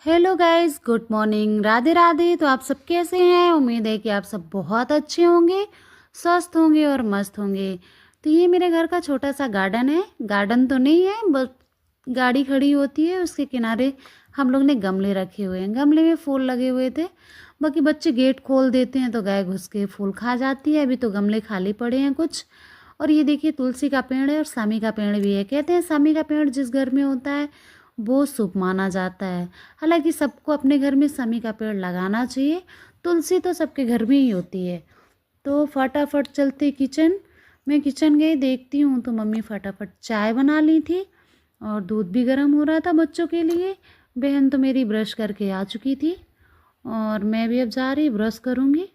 Hello guys, good morning, Radhe Radhe. तो आप सब कैसे हैं? उम्मीद है कि आप सब बहुत अच्छे होंगे, स्वस्थ होंगे और मस्त होंगे। तो ये मेरे घर का छोटा सा गार्डन है। गार्डन तो नहीं है, बस गाड़ी खड़ी होती है उसके किनारे हम लोग ने गमले रखे हुए हैं। गमले में फूल लगे हुए थे। बाकी बच्चे गेट खोल देते हैं तो गाय घुस के फूल खा जाती है। अभी तो गमले खाली पड़े हैं कुछ। और ये देखिए, तुलसी का पेड़ है और सामी का पेड़ भी है। कहते हैं सामी का पेड़ जिस घर में होता है वो शुभ माना जाता है। हालांकि सबको अपने घर में शमी का पेड़ लगाना चाहिए। तुलसी तो सबके घर में ही होती है। तो फटाफट चलते किचन। मैं किचन गई, देखती हूँ तो मम्मी फटाफट चाय बना ली थी और दूध भी गर्म हो रहा था बच्चों के लिए। बहन तो मेरी ब्रश करके आ चुकी थी और मैं भी अब जा रही ब्रश करूँगी।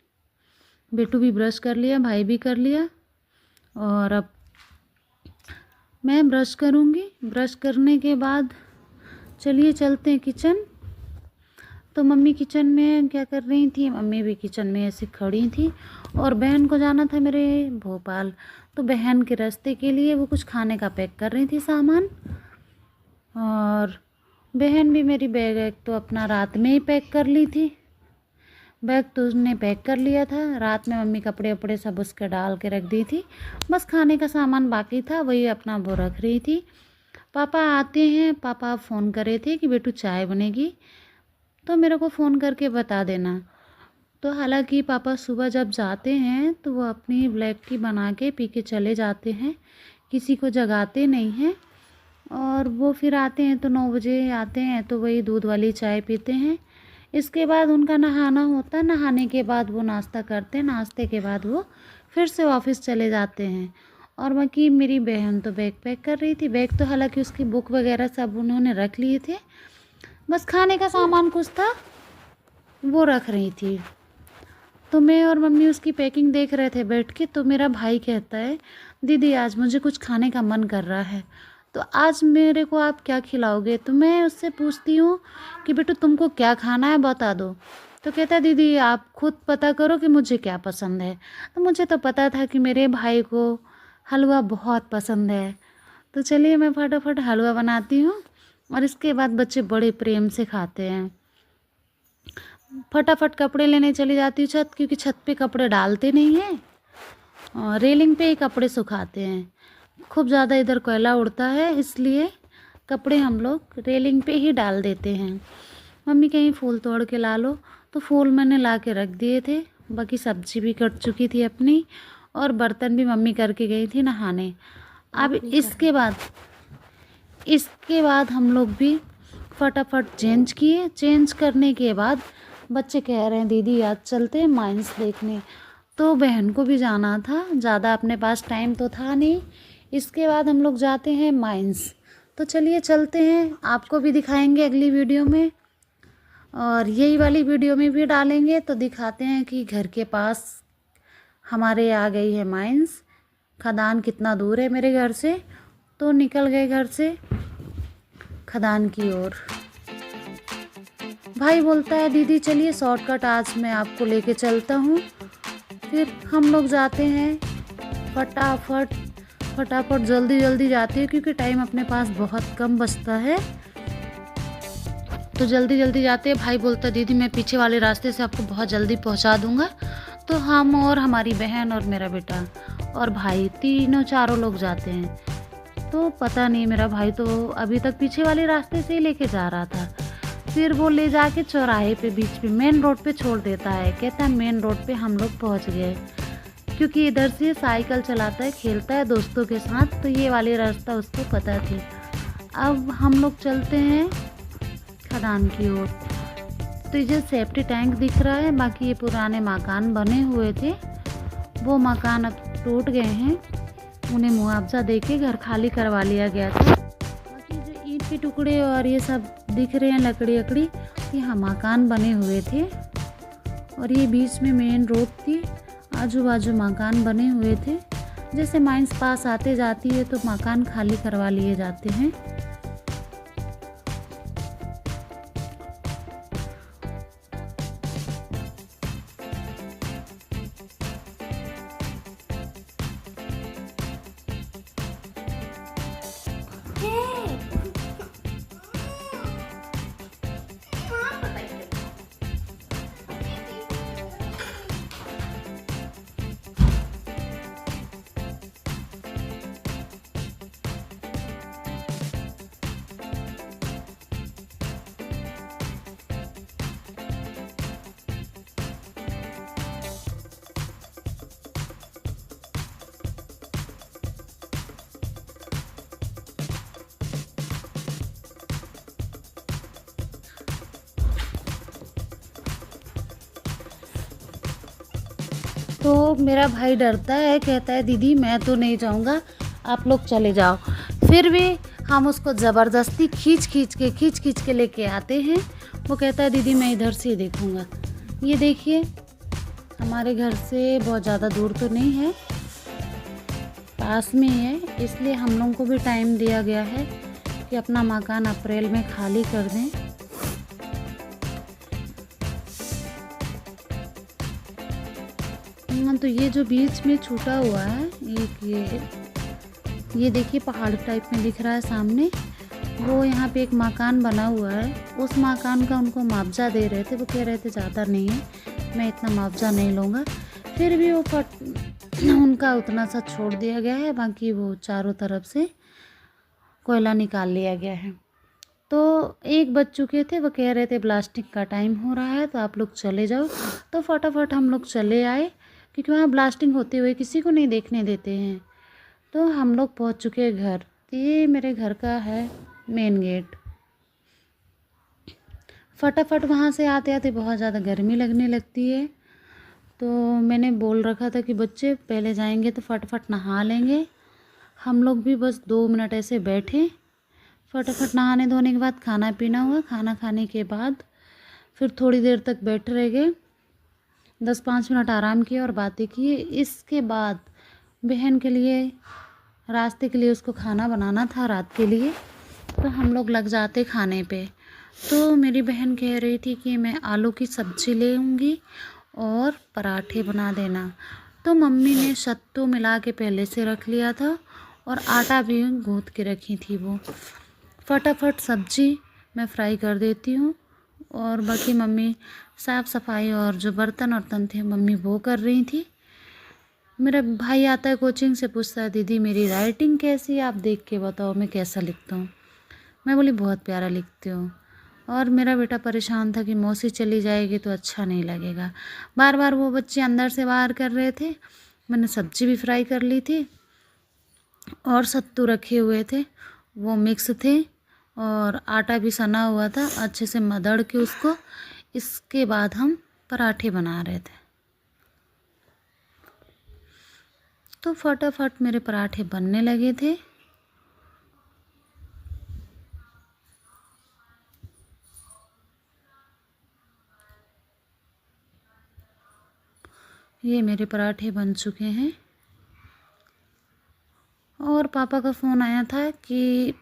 बेटू भी ब्रश कर लिया, भाई भी कर लिया और अब मैं ब्रश करूँगी। ब्रश करने के बाद चलिए चलते हैं किचन। तो मम्मी किचन में क्या कर रही थी? मम्मी भी किचन में ऐसे खड़ी थी और बहन को जाना था मेरे भोपाल। तो बहन के रास्ते के लिए वो कुछ खाने का पैक कर रही थी सामान। और बहन भी मेरी बैग एक तो अपना रात में ही पैक कर ली थी। बैग तो उसने पैक कर लिया था रात में। मम्मी कपड़े वपड़े सब उसके डाल के रख दी थी। बस खाने का सामान बाकी था, वही अपना वो रख रही थी। पापा आते हैं। पापा फ़ोन करे थे कि बेटू चाय बनेगी तो मेरे को फ़ोन करके बता देना। तो हालांकि पापा सुबह जब जाते हैं तो वो अपनी ब्लैक टी बना के पी के चले जाते हैं, किसी को जगाते नहीं हैं। और वो फिर आते हैं तो 9 बजे आते हैं तो वही दूध वाली चाय पीते हैं। इसके बाद उनका नहाना होता है। नहाने के बाद वो नाश्ता करते हैं। नाश्ते के बाद वो फिर से ऑफिस चले जाते हैं। और बाकी मेरी बहन तो बैग पैक कर रही थी। बैग तो हालांकि उसकी बुक वगैरह सब उन्होंने रख लिए थे, बस खाने का सामान कुछ था वो रख रही थी। तो मैं और मम्मी उसकी पैकिंग देख रहे थे बैठ के। तो मेरा भाई कहता है, दीदी आज मुझे कुछ खाने का मन कर रहा है, तो आज मेरे को आप क्या खिलाओगे? तो मैं उससे पूछती हूँ कि बेटू तुमको क्या खाना है बता दो। तो कहता है, दीदी आप खुद पता करो कि मुझे क्या पसंद है। तो मुझे तो पता था कि मेरे भाई को हलवा बहुत पसंद है। तो चलिए मैं फटाफट हलवा बनाती हूँ और इसके बाद बच्चे बड़े प्रेम से खाते हैं। फटाफट कपड़े लेने चली जाती हूँ छत, क्योंकि छत पे कपड़े डालते नहीं हैं और रेलिंग पे ही कपड़े सुखाते हैं। खूब ज़्यादा इधर कोयला उड़ता है, इसलिए कपड़े हम लोग रेलिंग पे ही डाल देते हैं। मम्मी कहीं फूल तोड़ के ला लो, तो फूल मैंने ला के रख दिए थे। बाकी सब्जी भी कट चुकी थी अपनी और बर्तन भी मम्मी करके गई थी नहाने। अब इसके बाद हम लोग भी फटाफट चेंज किए। चेंज करने के बाद बच्चे कह रहे हैं, दीदी आज चलते हैं माइंस देखने। तो बहन को भी जाना था, ज़्यादा अपने पास टाइम तो था नहीं। इसके बाद हम लोग जाते हैं माइंस। तो चलिए चलते हैं, आपको भी दिखाएंगे अगली वीडियो में और यही वाली वीडियो में भी डालेंगे। तो दिखाते हैं कि घर के पास हमारे आ गई है माइंस। खदान कितना दूर है मेरे घर से। तो निकल गए घर से खदान की ओर। भाई बोलता है, दीदी चलिए शॉर्टकट आज मैं आपको लेके चलता हूँ। फिर हम लोग जाते हैं फटाफट जल्दी जल्दी जाते हैं, क्योंकि टाइम अपने पास बहुत कम बचता है। तो जल्दी जल्दी जाते हैं। भाई बोलता है, दीदी मैं पीछे वाले रास्ते से आपको बहुत जल्दी पहुँचा दूँगा। तो हम और हमारी बहन और मेरा बेटा और भाई तीनों चारों लोग जाते हैं। तो पता नहीं, मेरा भाई तो अभी तक पीछे वाले रास्ते से ही लेके जा रहा था। फिर वो ले जाके चौराहे पे बीच में मेन रोड पे छोड़ देता है। कहता है मेन रोड पे हम लोग पहुंच गए, क्योंकि इधर से साइकिल चलाता है, खेलता है दोस्तों के साथ। तो ये वाली रास्ता उसको पता थी। अब हम लोग चलते हैं खदान की ओर। तो ये जो सेफ्टी टैंक दिख रहा है, बाकी ये पुराने मकान बने हुए थे, वो मकान अब टूट गए हैं। उन्हें मुआवजा देके घर खाली करवा लिया गया था। बाकी जो ईंट के टुकड़े और ये सब दिख रहे हैं, लकड़ी अकड़ी, ये हाँ मकान बने हुए थे। और ये बीच में मेन रोड थी, आजू बाजू मकान बने हुए थे। जैसे माइंस पास आते जाती है तो मकान खाली करवा लिए जाते हैं। तो मेरा भाई डरता है, कहता है दीदी मैं तो नहीं जाऊँगा, आप लोग चले जाओ। फिर भी हम उसको ज़बरदस्ती खींच के लेके आते हैं। वो कहता है दीदी मैं इधर से ही देखूँगा। ये देखिए, हमारे घर से बहुत ज़्यादा दूर तो नहीं है, पास में ही है, इसलिए हम लोगों को भी टाइम दिया गया है कि अपना मकान अप्रैल में खाली कर दें। हाँ, तो ये जो बीच में छूटा हुआ है, एक ये देखिए पहाड़ टाइप में दिख रहा है सामने, वो यहाँ पे एक मकान बना हुआ है। उस मकान का उनको मुआवजा दे रहे थे, वो कह रहे थे ज़्यादा नहीं है, मैं इतना मुआवजा नहीं लूँगा। फिर भी वो उनका उतना सा छोड़ दिया गया है, बाकी वो चारों तरफ से कोयला निकाल लिया गया है। तो एक बज चुके थे, वो कह रहे थे ब्लास्टिंग का टाइम हो रहा है तो आप लोग चले जाओ। तो फटाफट हम लोग चले आए, क्योंकि वहाँ ब्लास्टिंग होते हुए किसी को नहीं देखने देते हैं। तो हम लोग पहुँच चुके घर। तो ये मेरे घर का है मेन गेट। फटाफट वहाँ से आते आते बहुत ज़्यादा गर्मी लगने लगती है, तो मैंने बोल रखा था कि बच्चे पहले जाएंगे तो फटाफट नहा लेंगे। हम लोग भी बस 2 मिनट ऐसे बैठे, फटाफट नहाने धोने के बाद खाना पीना हुआ। खाना खाने के बाद फिर थोड़ी देर तक बैठे रह गए, 10-5 मिनट आराम किए और बातें किए। इसके बाद बहन के लिए, रास्ते के लिए उसको खाना बनाना था रात के लिए, तो हम लोग लग जाते खाने पे। तो मेरी बहन कह रही थी कि मैं आलू की सब्ज़ी ले आऊँगी और पराठे बना देना। तो मम्मी ने सत्तू मिला के पहले से रख लिया था और आटा भी गूँथ के रखी थी। वो फटाफट सब्ज़ी मैं फ्राई कर देती हूँ और बाकी मम्मी साफ़ सफाई और जो बर्तन वर्तन थे मम्मी वो कर रही थी। मेरा भाई आता है कोचिंग से, पूछता है दीदी मेरी राइटिंग कैसी है, आप देख के बताओ मैं कैसा लिखता हूँ। मैं बोली बहुत प्यारा लिखती हूँ। और मेरा बेटा परेशान था कि मौसी चली जाएगी तो अच्छा नहीं लगेगा। बार बार वो बच्चे अंदर से बाहर कर रहे थे। मैंने सब्ज़ी भी फ्राई कर ली थी और सत्तू रखे हुए थे, वो मिक्स थे और आटा भी सना हुआ था, अच्छे से मदड़ के उसको। इसके बाद हम पराठे बना रहे थे। तो फटाफट मेरे पराठे बनने लगे थे। ये मेरे पराठे बन चुके हैं और पापा का फ़ोन आया था कि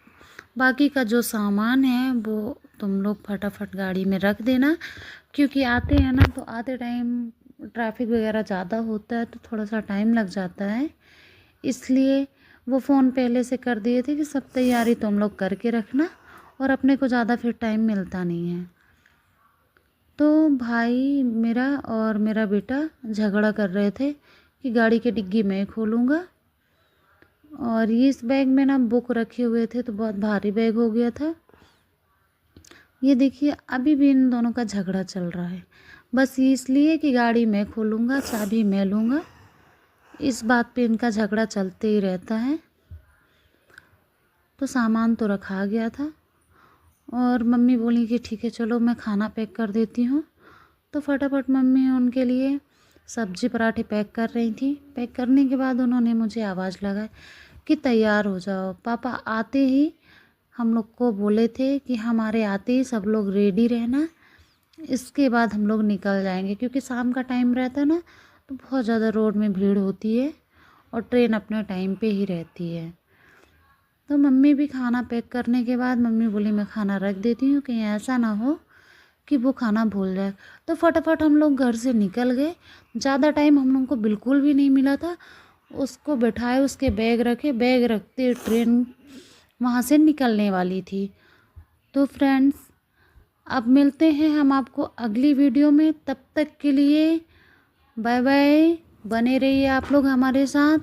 बाकी का जो सामान है वो तुम लोग फटाफट गाड़ी में रख देना, क्योंकि आते हैं ना तो आते टाइम ट्रैफिक वगैरह ज़्यादा होता है तो थोड़ा सा टाइम लग जाता है। इसलिए वो फ़ोन पहले से कर दिए थे कि सब तैयारी तुम लोग करके रखना, और अपने को ज़्यादा फिर टाइम मिलता नहीं है। तो भाई मेरा और मेरा बेटा झगड़ा कर रहे थे कि गाड़ी की डिग्गी मैं खोलूँगा, और ये इस बैग में ना बुक रखे हुए थे तो बहुत भारी बैग हो गया था। ये देखिए अभी भी इन दोनों का झगड़ा चल रहा है, बस ये इसलिए कि गाड़ी मैं खोलूँगा, चाबी मैं लूँगा। इस बात पे इनका झगड़ा चलते ही रहता है। तो सामान तो रखा गया था और मम्मी बोली कि ठीक है चलो मैं खाना पैक कर देती हूँ। तो फटाफट मम्मी उनके लिए सब्जी पराठे पैक कर रही थी। पैक करने के बाद उन्होंने मुझे आवाज़ लगाई कि तैयार हो जाओ। पापा आते ही हम लोग को बोले थे कि हमारे आते ही सब लोग रेडी रहना, इसके बाद हम लोग निकल जाएंगे, क्योंकि शाम का टाइम रहता है ना तो बहुत ज़्यादा रोड में भीड़ होती है और ट्रेन अपने टाइम पे ही रहती है। तो मम्मी भी खाना पैक करने के बाद मम्मी बोली मैं खाना रख देती हूँ, कहीं ऐसा ना हो कि वो खाना भूल जाए। तो फटाफट हम लोग घर से निकल गए। ज़्यादा टाइम हम लोग को बिल्कुल भी नहीं मिला था। उसको बैठाए, उसके बैग रखे, बैग रखते ट्रेन वहाँ से निकलने वाली थी। तो फ्रेंड्स अब मिलते हैं हम आपको अगली वीडियो में, तब तक के लिए बाय बाय। बने रहिए आप लोग हमारे साथ।